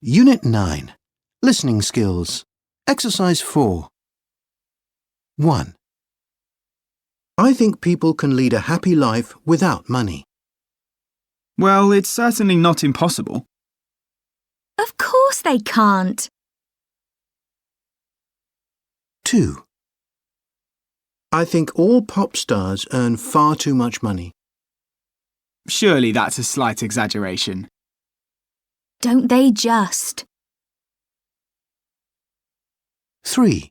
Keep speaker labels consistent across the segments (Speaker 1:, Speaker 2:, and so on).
Speaker 1: Unit 9. Listening Skills. Exercise 4. 1. I think people can lead a happy life without money.
Speaker 2: Well, it's certainly not impossible.
Speaker 3: Of course they can't.
Speaker 1: 2. I think all pop stars earn far too much money.
Speaker 2: Surely that's a slight exaggeration.
Speaker 3: Don't they just?
Speaker 1: 3.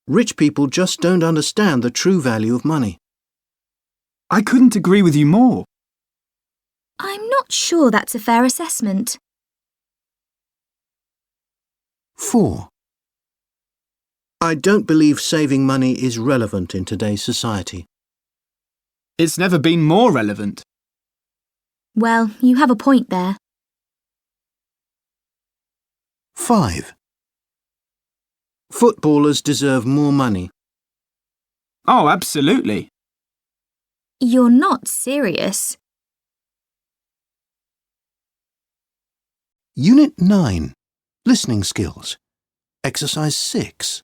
Speaker 1: Rich people just don't understand the true value of money.
Speaker 2: I couldn't agree with you more.
Speaker 3: I'm not sure that's a fair assessment.
Speaker 1: 4. I don't believe saving money is relevant in today's society.
Speaker 2: It's never been more relevant.
Speaker 3: Well, you have a point there.
Speaker 1: 5. Footballers deserve more money.
Speaker 2: Oh, absolutely.
Speaker 3: You're not serious.
Speaker 1: Unit 9. Listening Skills. Exercise 6.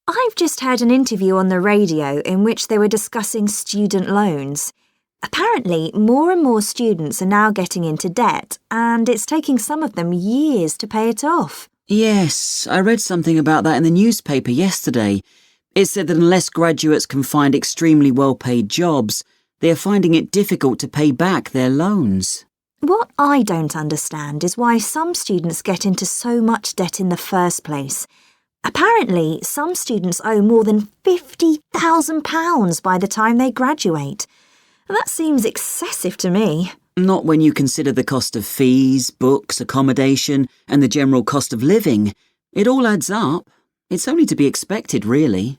Speaker 3: I've just heard an interview on the radio in which they were discussing student loans. Apparently, more and more students are now getting into debt, and it's taking some of them years to pay it off.
Speaker 4: Yes, I read something about that in the newspaper yesterday. It said that unless graduates can find extremely well-paid jobs, they are finding it difficult to pay back their loans.
Speaker 3: What I don't understand is why some students get into so much debt in the first place. Apparently, some students owe more than £50,000 by the time they graduate. That seems excessive to me.
Speaker 4: Not when you consider the cost of fees, books, accommodation, and the general cost of living. It all adds up. It's only to be expected, really.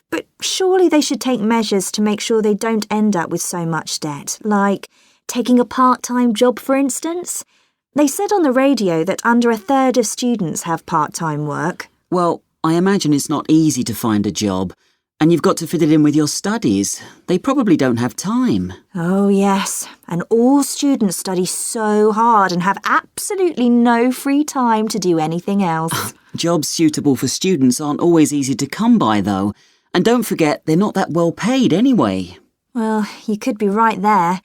Speaker 3: But surely they should take measures to make sure they don't end up with so much debt, like taking a part-time job, for instance. They said on the radio that under a third of students have part-time work.
Speaker 4: Well, I imagine it's not easy to find a job, and you've got to fit it in with your studies. They probably don't have time.
Speaker 3: Oh, yes, and all students study so hard and have absolutely no free time to do anything else.
Speaker 4: Jobs suitable for students aren't always easy to come by, though. And don't forget, they're not that well paid anyway.
Speaker 3: Well, you could be right there.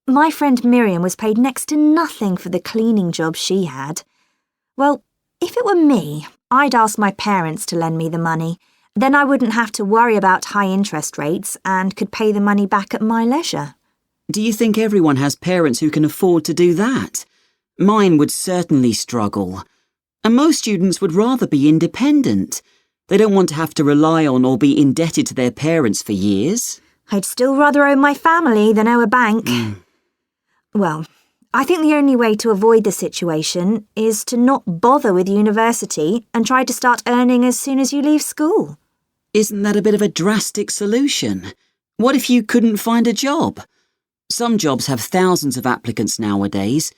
Speaker 3: My friend Miriam was paid next to nothing for the cleaning job she had. Well, if it were me, I'd ask my parents to lend me the money. Then I wouldn't have to worry about high interest rates and could pay the money back at my leisure.
Speaker 4: Do you think everyone has parents who can afford to do that? Mine would certainly struggle. And most students would rather be independent. They don't want to have to rely on or be indebted to their parents for years.
Speaker 3: I'd still rather owe my family than owe a bank. Well, I think the only way to avoid the situation is to not bother with university and try to start earning as soon as you leave school.
Speaker 4: Isn't that a bit of a drastic solution? What if you couldn't find a job? Some jobs have thousands of applicants nowadays.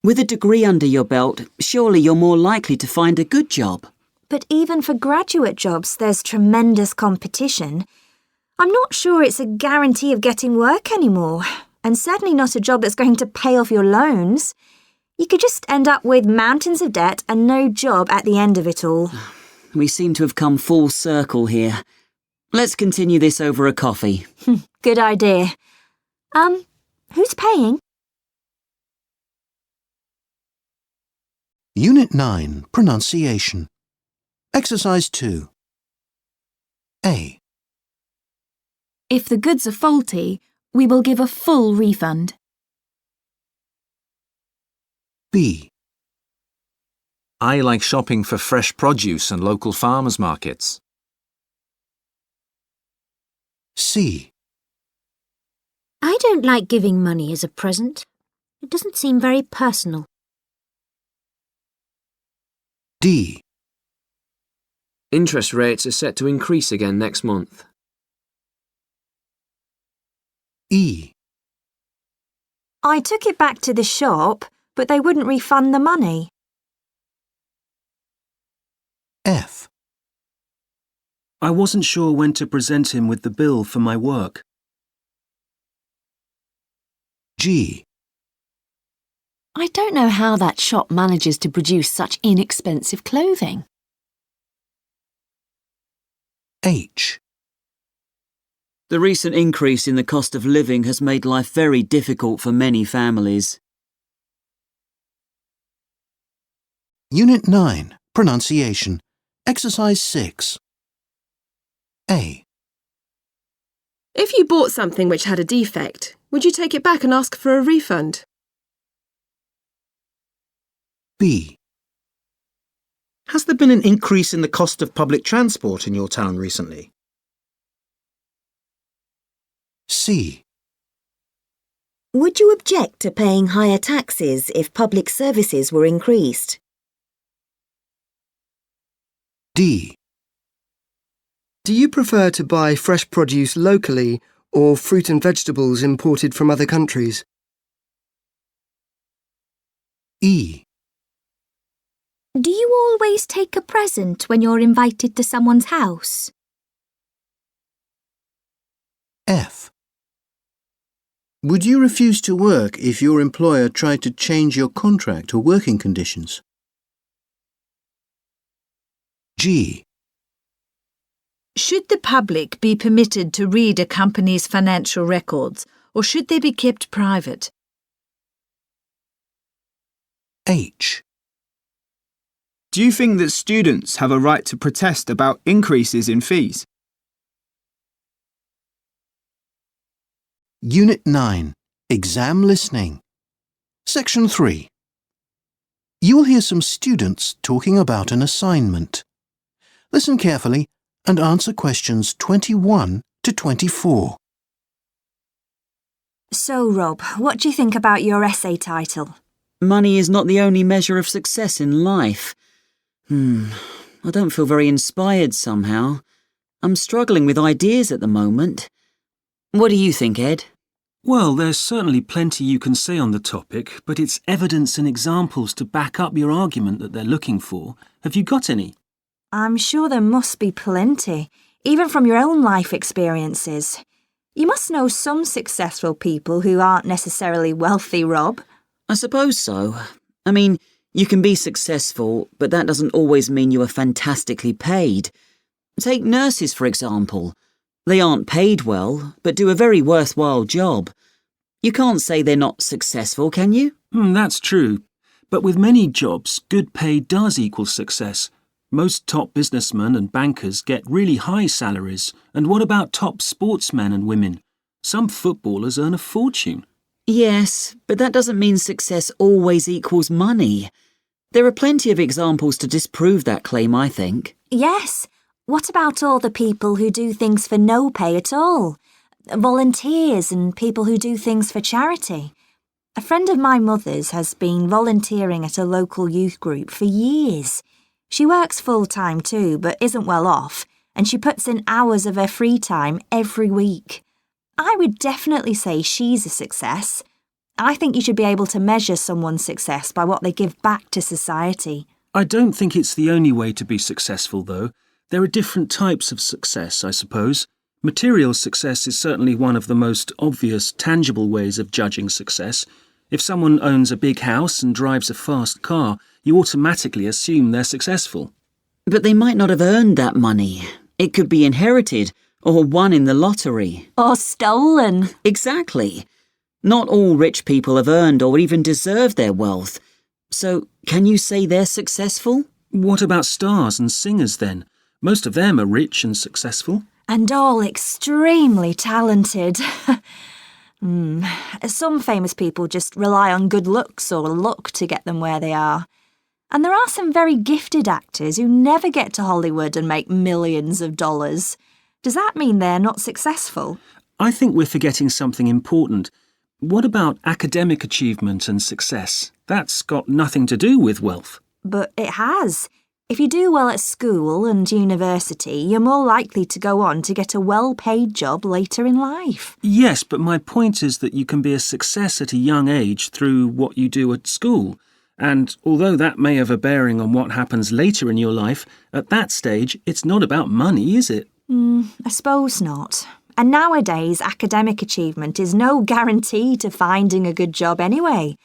Speaker 4: With a degree under your belt, surely you're more likely to find a good job.
Speaker 3: But even for graduate jobs, there's tremendous competition. I'm not sure it's a guarantee of getting work anymore. And certainly not a job that's going to pay off your loans. You could just end up with mountains of debt and no job at the end of it all.
Speaker 4: We seem to have come full circle here. Let's continue this over a coffee.
Speaker 3: Good idea. Who's paying?
Speaker 1: Unit 9. Pronunciation. Exercise 2. A.
Speaker 5: If the goods are faulty, we will give a full refund.
Speaker 1: B.
Speaker 6: I like shopping for fresh produce and local farmers' markets.
Speaker 1: C.
Speaker 7: I don't like giving money as a present. It doesn't seem very personal.
Speaker 1: D.
Speaker 8: Interest rates are set to increase again next month.
Speaker 1: E.
Speaker 3: I took it back to the shop, but they wouldn't refund the money.
Speaker 1: F.
Speaker 9: I wasn't sure when to present him with the bill for my work.
Speaker 1: G.
Speaker 5: I don't know how that shop manages to produce such inexpensive clothing.
Speaker 1: H.
Speaker 4: The recent increase in the cost of living has made life very difficult for many families.
Speaker 1: Unit 9. Pronunciation. Exercise 6. A.
Speaker 10: If you bought something which had a defect, would you take it back and ask for a refund?
Speaker 1: B.
Speaker 11: Has there been an increase in the cost of public transport in your town recently?
Speaker 1: C.
Speaker 3: Would you object to paying higher taxes if public services were increased?
Speaker 1: D.
Speaker 12: Do you prefer to buy fresh produce locally or fruit and vegetables imported from other countries?
Speaker 1: E.
Speaker 5: Do you always take a present when you're invited to someone's house?
Speaker 1: F. Would you refuse to work if your employer tried to change your contract or working conditions? G.
Speaker 13: Should the public be permitted to read a company's financial records, or should they be kept private?
Speaker 1: H.
Speaker 2: Do you think that students have a right to protest about increases in fees?
Speaker 1: Unit 9. Exam Listening. Section 3. You will hear some students talking about an assignment. Listen carefully and answer questions 21 to 24.
Speaker 3: So, Rob, what do you think about your essay title?
Speaker 4: Money is not the only measure of success in life. I don't feel very inspired somehow. I'm struggling with ideas at the moment. What do you think, Ed?
Speaker 9: Well, there's certainly plenty you can say on the topic, but it's evidence and examples to back up your argument that they're looking for. Have you got any?
Speaker 3: I'm sure there must be plenty, even from your own life experiences. You must know some successful people who aren't necessarily wealthy, Rob.
Speaker 4: I suppose so. I mean, you can be successful, but that doesn't always mean you are fantastically paid. Take nurses, for example. They aren't paid well, but do a very worthwhile job. You can't say they're not successful, can you?
Speaker 9: That's true. But with many jobs, good pay does equal success. Most top businessmen and bankers get really high salaries. And what about top sportsmen and women? Some footballers earn a fortune.
Speaker 4: Yes, but that doesn't mean success always equals money. There are plenty of examples to disprove that claim, I think.
Speaker 3: Yes. What about all the people who do things for no pay at all? Volunteers and people who do things for charity. A friend of my mother's has been volunteering at a local youth group for years. She works full-time too, but isn't well off, and she puts in hours of her free time every week. I would definitely say she's a success. I think you should be able to measure someone's success by what they give back to society.
Speaker 9: I don't think it's the only way to be successful, though. There are different types of success, I suppose. Material success is certainly one of the most obvious, tangible ways of judging success. If someone owns a big house and drives a fast car, you automatically assume they're successful.
Speaker 4: But they might not have earned that money. It could be inherited or won in the lottery.
Speaker 3: Or stolen.
Speaker 4: Exactly. Not all rich people have earned or even deserve their wealth. So, can you say they're successful?
Speaker 9: What about stars and singers then? Most of them are rich and successful.
Speaker 3: And all extremely talented. Some famous people just rely on good looks or luck to get them where they are. And there are some very gifted actors who never get to Hollywood and make millions of dollars. Does that mean they're not successful?
Speaker 9: I think we're forgetting something important. What about academic achievement and success? That's got nothing to do with wealth.
Speaker 3: But it has. If you do well at school and university, you're more likely to go on to get a well-paid job later in life.
Speaker 9: Yes, but my point is that you can be a success at a young age through what you do at school. And although that may have a bearing on what happens later in your life, at that stage, it's not about money, is it?
Speaker 3: I suppose not. And nowadays, academic achievement is no guarantee to finding a good job anyway.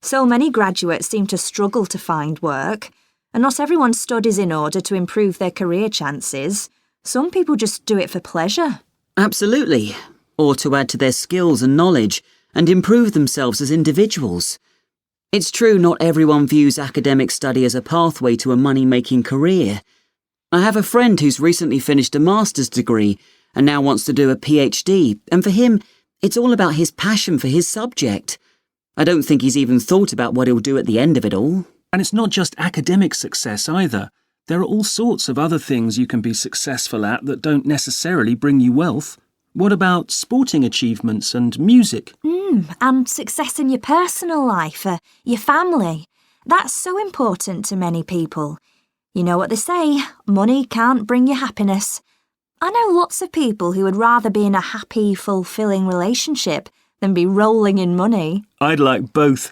Speaker 3: So many graduates seem to struggle to find work, and not everyone studies in order to improve their career chances. Some people just do it for pleasure.
Speaker 4: Absolutely. Or to add to their skills and knowledge and improve themselves as individuals. It's true not everyone views academic study as a pathway to a money-making career. I have a friend who's recently finished a master's degree and now wants to do a PhD, and for him, it's all about his passion for his subject. I don't think he's even thought about what he'll do at the end of it all.
Speaker 9: And it's not just academic success either. There are all sorts of other things you can be successful at that don't necessarily bring you wealth. What about sporting achievements and music?
Speaker 3: And success in your personal life, your family. That's so important to many people. You know what they say, money can't bring you happiness. I know lots of people who would rather be in a happy, fulfilling relationship than be rolling in money.
Speaker 9: I'd like both.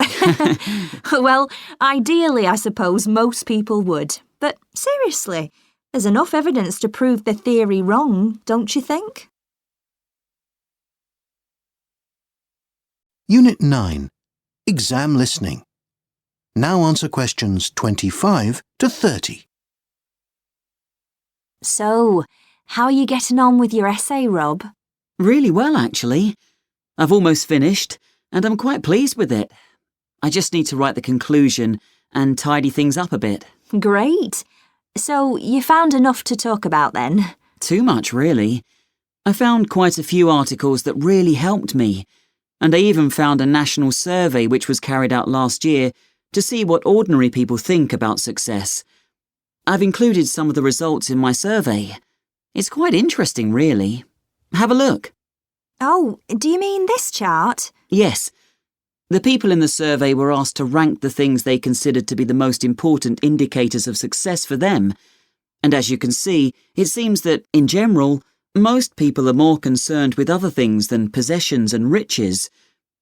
Speaker 3: Well, ideally, I suppose most people would. But seriously, there's enough evidence to prove the theory wrong, don't you think?
Speaker 1: Unit 9. Exam Listening. Now answer questions 25 to 30.
Speaker 3: So, how are you getting on with your essay, Rob?
Speaker 4: Really well, actually. I've almost finished, and I'm quite pleased with it. I just need to write the conclusion and tidy things up a bit.
Speaker 3: Great. So, you found enough to talk about then?
Speaker 4: Too much, really. I found quite a few articles that really helped me, and I even found a national survey which was carried out last year to see what ordinary people think about success. I've included some of the results in my survey. It's quite interesting, really. Have a look.
Speaker 3: Oh, do you mean this chart?
Speaker 4: Yes. The people in the survey were asked to rank the things they considered to be the most important indicators of success for them. And as you can see, it seems that, in general, most people are more concerned with other things than possessions and riches.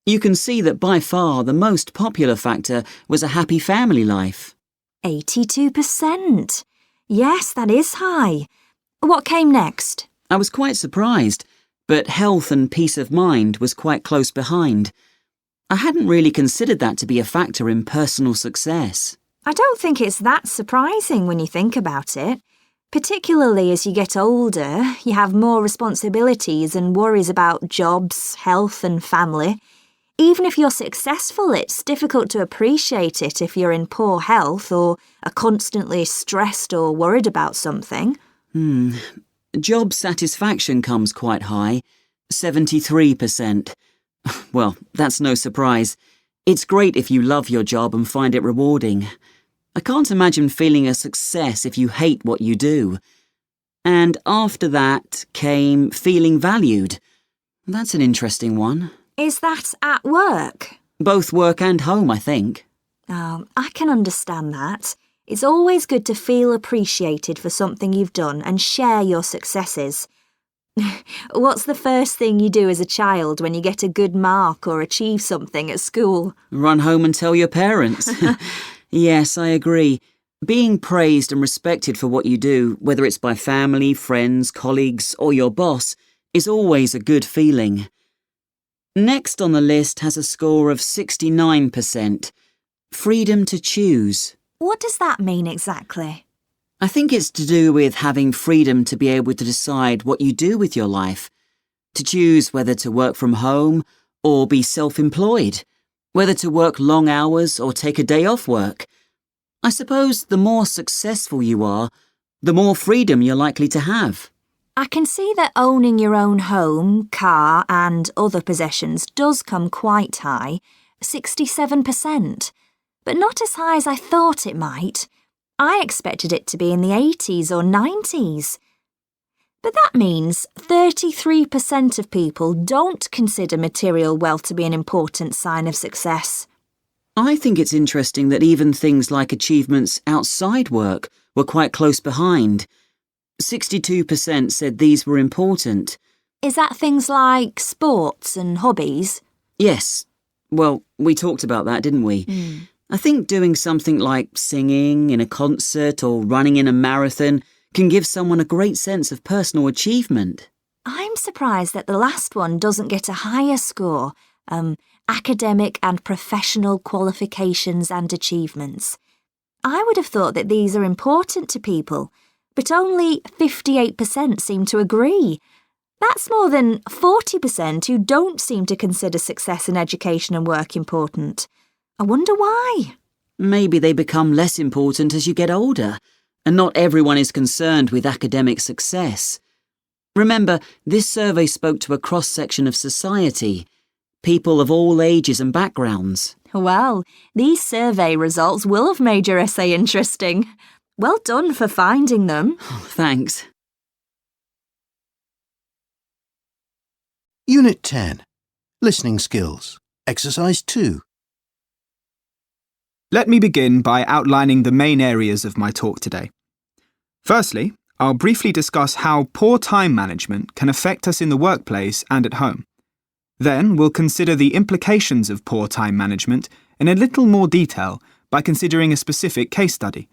Speaker 4: You can see that by far the most popular factor was a happy family life.
Speaker 3: 82%. Yes, that is high. What came next?
Speaker 4: I was quite surprised, but health and peace of mind was quite close behind. I hadn't really considered that to be a factor in personal success.
Speaker 3: I don't think it's that surprising when you think about it. Particularly as you get older, you have more responsibilities and worries about jobs, health and family. Even if you're successful, it's difficult to appreciate it if you're in poor health or are constantly stressed or worried about something.
Speaker 4: Job satisfaction comes quite high, 73%. Well, that's no surprise. It's great if you love your job and find it rewarding. I can't imagine feeling a success if you hate what you do. And after that came feeling valued. That's an interesting one.
Speaker 3: Is that at work?
Speaker 4: Both work and home, I think.
Speaker 3: Oh, I can understand that. It's always good to feel appreciated for something you've done and share your successes. What's the first thing you do as a child when you get a good mark or achieve something at school?
Speaker 4: Run home and tell your parents. Yes, I agree. Being praised and respected for what you do, whether it's by family, friends, colleagues, or your boss, is always a good feeling. Next on the list has a score of 69%. Freedom to choose.
Speaker 3: What does that mean exactly?
Speaker 4: I think it's to do with having freedom to be able to decide what you do with your life. To choose whether to work from home or be self-employed. Whether to work long hours or take a day off work. I suppose the more successful you are, the more freedom you're likely to have.
Speaker 3: I can see that owning your own home, car and other possessions does come quite high, 67%, but not as high as I thought it might. I expected it to be in the 80s or 90s. But that means 33% of people don't consider material wealth to be an important sign of success.
Speaker 4: I think it's interesting that even things like achievements outside work were quite close behind. 62% said these were important.
Speaker 3: Is that things like sports and hobbies?
Speaker 4: Yes. Well, we talked about that, didn't we? I think doing something like singing in a concert or running in a marathon can give someone a great sense of personal achievement.
Speaker 3: I'm surprised that the last one doesn't get a higher score. academic and professional qualifications and achievements. I would have thought that these are important to people, but only 58% seem to agree. That's more than 40% who don't seem to consider success in education and work important. I wonder why.
Speaker 4: Maybe they become less important as you get older, and not everyone is concerned with academic success. Remember, this survey spoke to a cross-section of society, people of all ages and backgrounds.
Speaker 3: Well, these survey results will have made your essay interesting. Well done for finding them.
Speaker 4: Thanks.
Speaker 1: Unit 10. Listening Skills. Exercise 2.
Speaker 2: Let me begin by outlining the main areas of my talk today. Firstly, I'll briefly discuss how poor time management can affect us in the workplace and at home. Then we'll consider the implications of poor time management in a little more detail by considering a specific case study.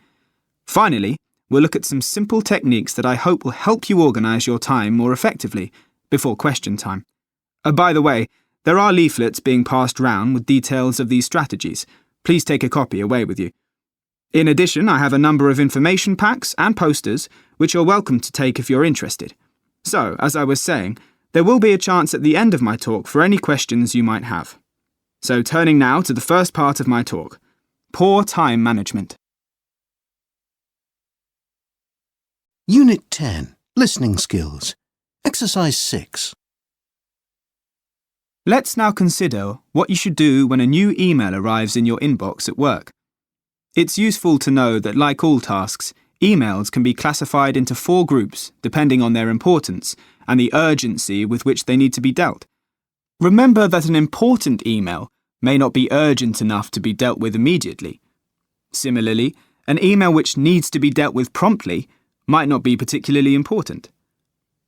Speaker 2: Finally, we'll look at some simple techniques that I hope will help you organise your time more effectively before question time. By the way, there are leaflets being passed round with details of these strategies. Please take a copy away with you. In addition, I have a number of information packs and posters which you're welcome to take if you're interested. So, as I was saying, there will be a chance at the end of my talk for any questions you might have. So turning now to the first part of my talk, poor time management.
Speaker 1: Unit 10. Listening Skills. Exercise 6.
Speaker 2: Let's now consider what you should do when a new email arrives in your inbox at work. It's useful to know that, like all tasks, emails can be classified into 4 groups depending on their importance and the urgency with which they need to be dealt. Remember that an important email may not be urgent enough to be dealt with immediately. Similarly, an email which needs to be dealt with promptly might not be particularly important.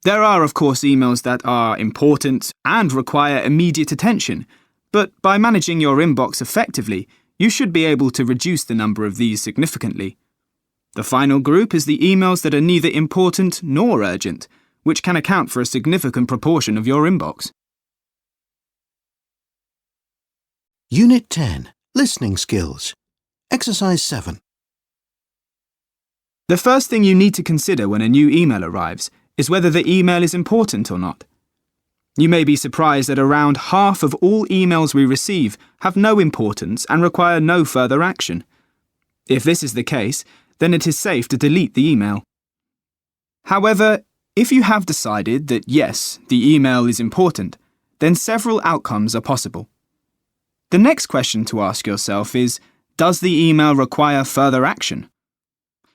Speaker 2: There are, of course, emails that are important and require immediate attention, but by managing your inbox effectively, you should be able to reduce the number of these significantly. The final group is the emails that are neither important nor urgent, which can account for a significant proportion of your inbox.
Speaker 1: Unit 10. Listening Skills. Exercise 7.
Speaker 2: The first thing you need to consider when a new email arrives is whether the email is important or not. You may be surprised that around half of all emails we receive have no importance and require no further action. If this is the case, then it is safe to delete the email. However, if you have decided that yes, the email is important, then several outcomes are possible. The next question to ask yourself is, does the email require further action?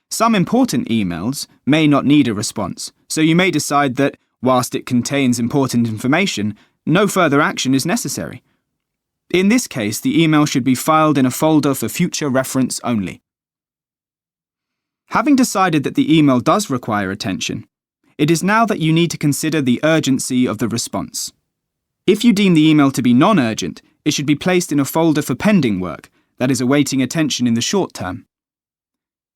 Speaker 2: Some important emails may not need a response, so you may decide that, whilst it contains important information, no further action is necessary. In this case, the email should be filed in a folder for future reference only. Having decided that the email does require attention, it is now that you need to consider the urgency of the response. If you deem the email to be non-urgent, it should be placed in a folder for pending work, that is awaiting attention in the short term.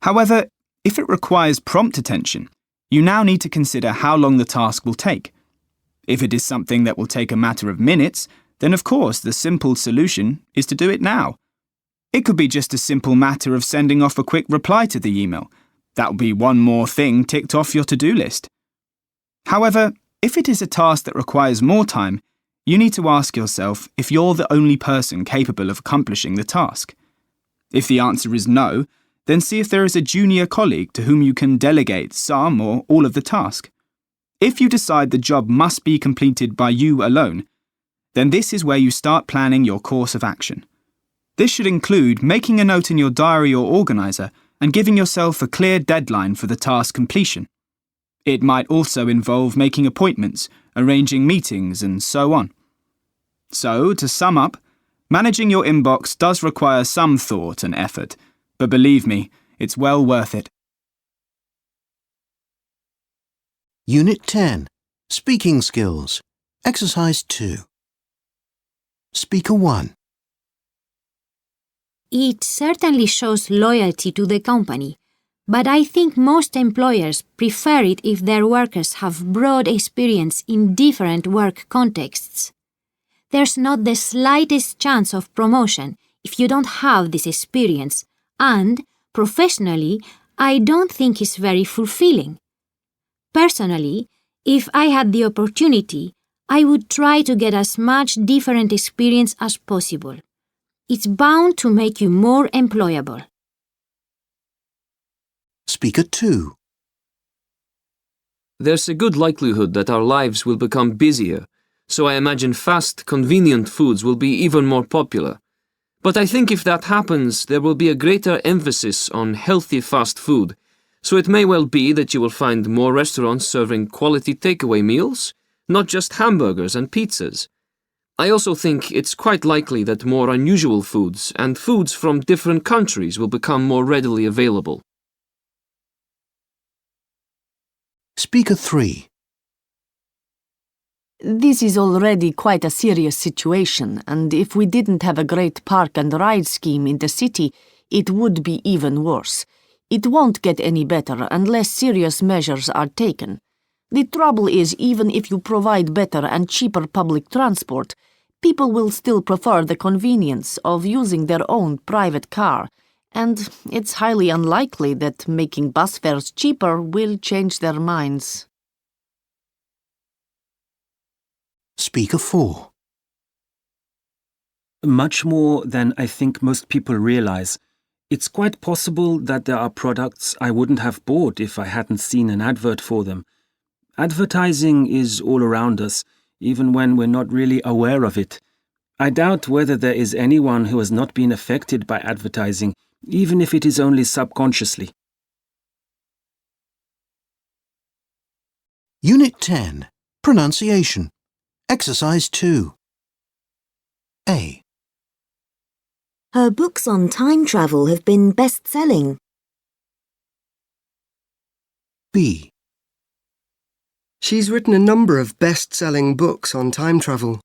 Speaker 2: However, if it requires prompt attention, you now need to consider how long the task will take. If it is something that will take a matter of minutes, then of course the simple solution is to do it now. It could be just a simple matter of sending off a quick reply to the email. That will be one more thing ticked off your to-do list. However, if it is a task that requires more time, you need to ask yourself if you're the only person capable of accomplishing the task. If the answer is no, then see if there is a junior colleague to whom you can delegate some or all of the task. If you decide the job must be completed by you alone, then this is where you start planning your course of action. This should include making a note in your diary or organiser and giving yourself a clear deadline for the task completion. It might also involve making appointments, arranging meetings, and so on. So, to sum up, managing your inbox does require some thought and effort, but believe me, it's well worth it.
Speaker 1: Unit 10. Speaking Skills. Exercise 2. Speaker 1.
Speaker 7: It certainly shows loyalty to the company, but I think most employers prefer it if their workers have broad experience in different work contexts. there's not the slightest chance of promotion if you don't have this experience, and, professionally, I don't think it's very fulfilling. Personally, if I had the opportunity, I would try to get as much different experience as possible. It's bound to make you more employable.
Speaker 1: Speaker 2.
Speaker 8: There's a good likelihood that our lives will become busier, so I imagine fast, convenient foods will be even more popular. But I think if that happens, there will be a greater emphasis on healthy fast food, so it may well be that you will find more restaurants serving quality takeaway meals, not just hamburgers and pizzas. I also think it's quite likely that more unusual foods and foods from different countries will become more readily available.
Speaker 1: Speaker 3.
Speaker 14: This is already quite a serious situation, and if we didn't have a great park and ride scheme in the city, it would be even worse. It won't get any better unless serious measures are taken. The trouble is, even if you provide better and cheaper public transport, people will still prefer the convenience of using their own private car, and it's highly unlikely that making bus fares cheaper will change their minds.
Speaker 1: Speaker 4.
Speaker 9: Much more than I think most people realize. It's quite possible that there are products I wouldn't have bought if I hadn't seen an advert for them. Advertising is all around us, even when we're not really aware of it. I doubt whether there is anyone who has not been affected by advertising, even if it is only subconsciously.
Speaker 1: Unit 10. Pronunciation. Exercise 2. A.
Speaker 3: Her books on time travel have been best-selling.
Speaker 1: B.
Speaker 12: She's written a number of best-selling books on time travel.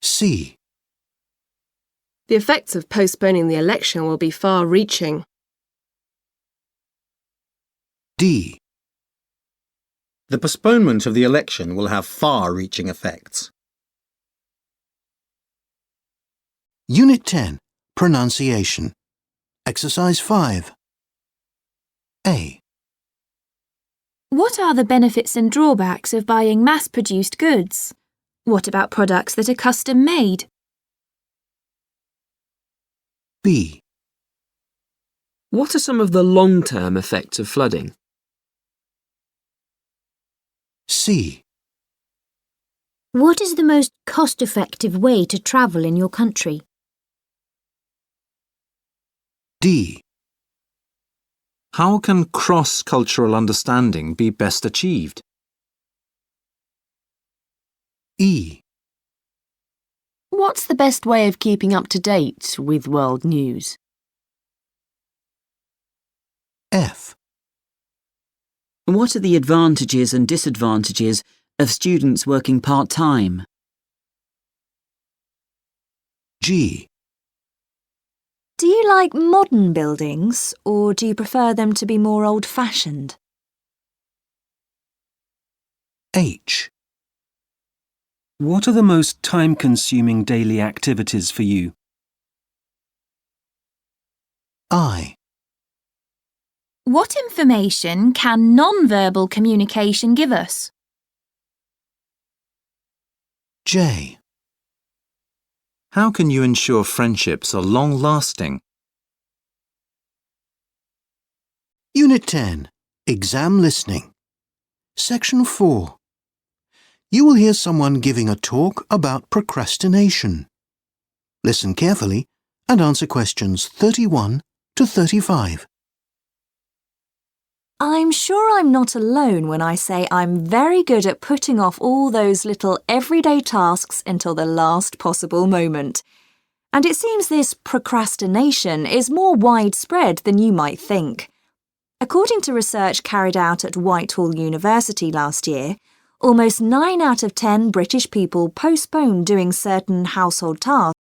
Speaker 1: C.
Speaker 10: The effects of postponing the election will be far-reaching.
Speaker 1: D.
Speaker 11: The postponement of the election will have far-reaching effects.
Speaker 1: Unit 10. Pronunciation. Exercise 5. A.
Speaker 5: What are the benefits and drawbacks of buying mass-produced goods? What about products that are custom-made?
Speaker 1: B.
Speaker 8: What are some of the long-term effects of flooding?
Speaker 1: C.
Speaker 7: What is the most cost-effective way to travel in your country?
Speaker 1: D.
Speaker 6: How can cross-cultural understanding be best achieved?
Speaker 1: E.
Speaker 14: What's the best way of keeping up to date with world news?
Speaker 1: F.
Speaker 4: What are the advantages and disadvantages of students working part-time?
Speaker 1: G.
Speaker 3: Do you like modern buildings, or do you prefer them to be more old-fashioned?
Speaker 1: H.
Speaker 9: What are the most time-consuming daily activities for you?
Speaker 1: I.
Speaker 5: What information can non-verbal communication give us?
Speaker 1: J.
Speaker 6: How can you ensure friendships are long-lasting?
Speaker 1: Unit 10. Exam listening. Section 4. You will hear someone giving a talk about procrastination. Listen carefully and answer questions 31 to 35.
Speaker 3: I'm sure I'm not alone when I say I'm very good at putting off all those little everyday tasks until the last possible moment. And it seems this procrastination is more widespread than you might think. According to research carried out at Whitehall University last year, almost 9 out of 10 British people postpone doing certain household tasks.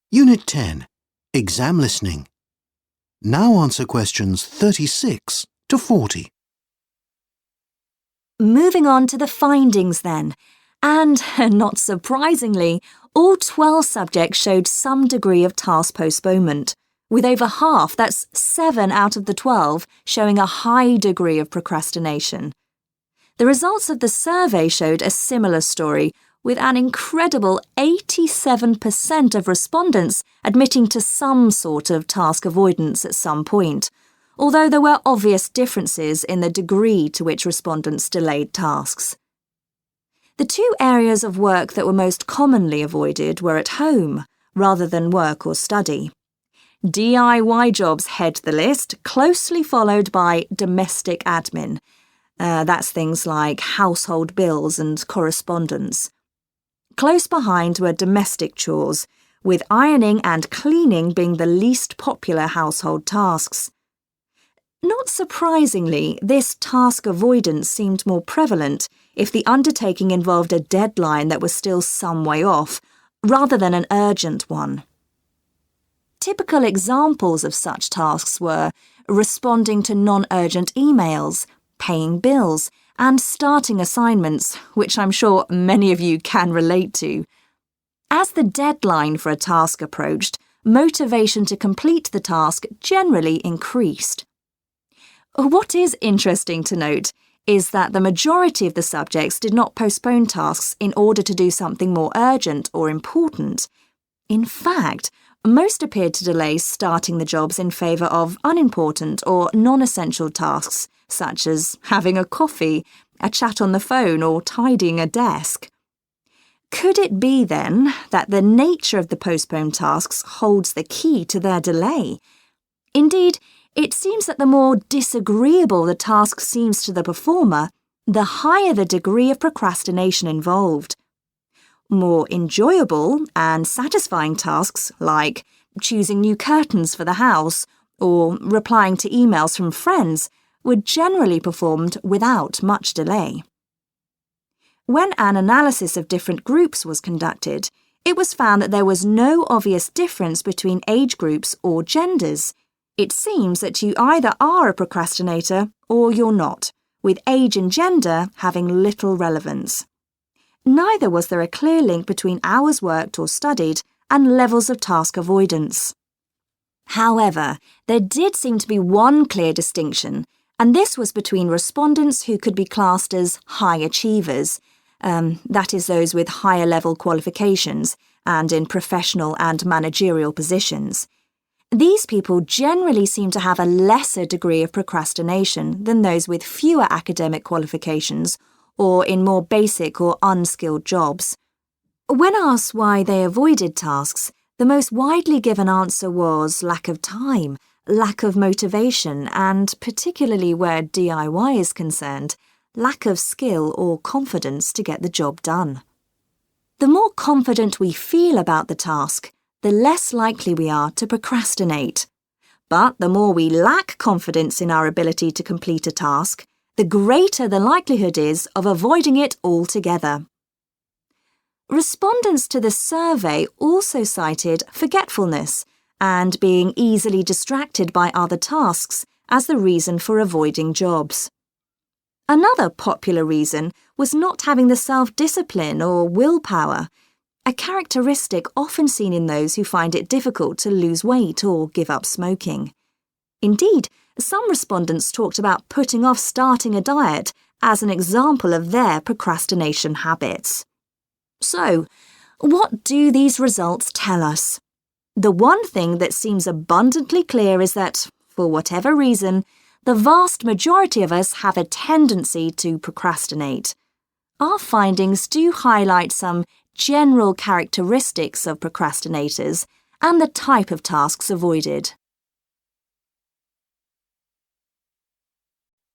Speaker 1: Unit 10. Exam listening. Now answer questions 36 to 40.
Speaker 3: Moving on to the findings then. And, not surprisingly, all 12 subjects showed some degree of task postponement, with over half, that's 7 out of the 12, showing a high degree of procrastination. The results of the survey showed a similar story, with an incredible 87% of respondents admitting to some sort of task avoidance at some point, although there were obvious differences in the degree to which respondents delayed tasks. The two areas of work that were most commonly avoided were at home, rather than work or study. DIY jobs head the list, closely followed by domestic admin. That's things like household bills and correspondence. Close behind were domestic chores, with ironing and cleaning being the least popular household tasks. Not surprisingly, this task avoidance seemed more prevalent if the undertaking involved a deadline that was still some way off, rather than an urgent one. Typical examples of such tasks were responding to non-urgent emails, paying bills, and starting assignments, which I'm sure many of you can relate to. As the deadline for a task approached, motivation to complete the task generally increased. What is interesting to note is that the majority of the subjects did not postpone tasks in order to do something more urgent or important. In fact, most appeared to delay starting the jobs in favour of unimportant or non-essential tasks, such as having a coffee, a chat on the phone, or tidying a desk. Could it be, then, that the nature of the postponed tasks holds the key to their delay? Indeed, it seems that the more disagreeable the task seems to the performer, the higher the degree of procrastination involved. More enjoyable and satisfying tasks, like choosing new curtains for the house or replying to emails from friends, were generally performed without much delay. When an analysis of different groups was conducted, it was found that there was no obvious difference between age groups or genders. It seems that you either are a procrastinator or you're not, with age and gender having little relevance. Neither was there a clear link between hours worked or studied and levels of task avoidance. However, there did seem to be one clear distinction, and this was between respondents who could be classed as high achievers, that is those with higher level qualifications and in professional and managerial positions. These people generally seem to have a lesser degree of procrastination than those with fewer academic qualifications or in more basic or unskilled jobs. When asked why they avoided tasks, the most widely given answer was lack of time, lack of motivation, and, particularly where DIY is concerned, lack of skill or confidence to get the job done. The more confident we feel about the task, the less likely we are to procrastinate. But the more we lack confidence in our ability to complete a task, the greater the likelihood is of avoiding it altogether. Respondents to the survey also cited forgetfulness and being easily distracted by other tasks as the reason for avoiding jobs. Another popular reason was not having the self-discipline or willpower, a characteristic often seen in those who find it difficult to lose weight or give up smoking. Indeed, some respondents talked about putting off starting a diet as an example of their procrastination habits. So, what do these results tell us? The one thing that seems abundantly clear is that, for whatever reason, the vast majority of us have a tendency to procrastinate. Our findings do highlight some general characteristics of procrastinators and the type of tasks avoided.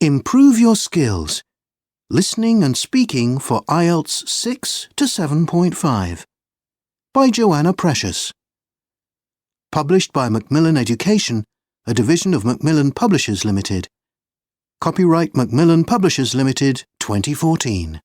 Speaker 1: Improve your skills. Listening and speaking for IELTS 6 to 7.5 by Joanna Preshous. Published by Macmillan Education, a division of Macmillan Publishers Limited. Copyright Macmillan Publishers Limited 2014.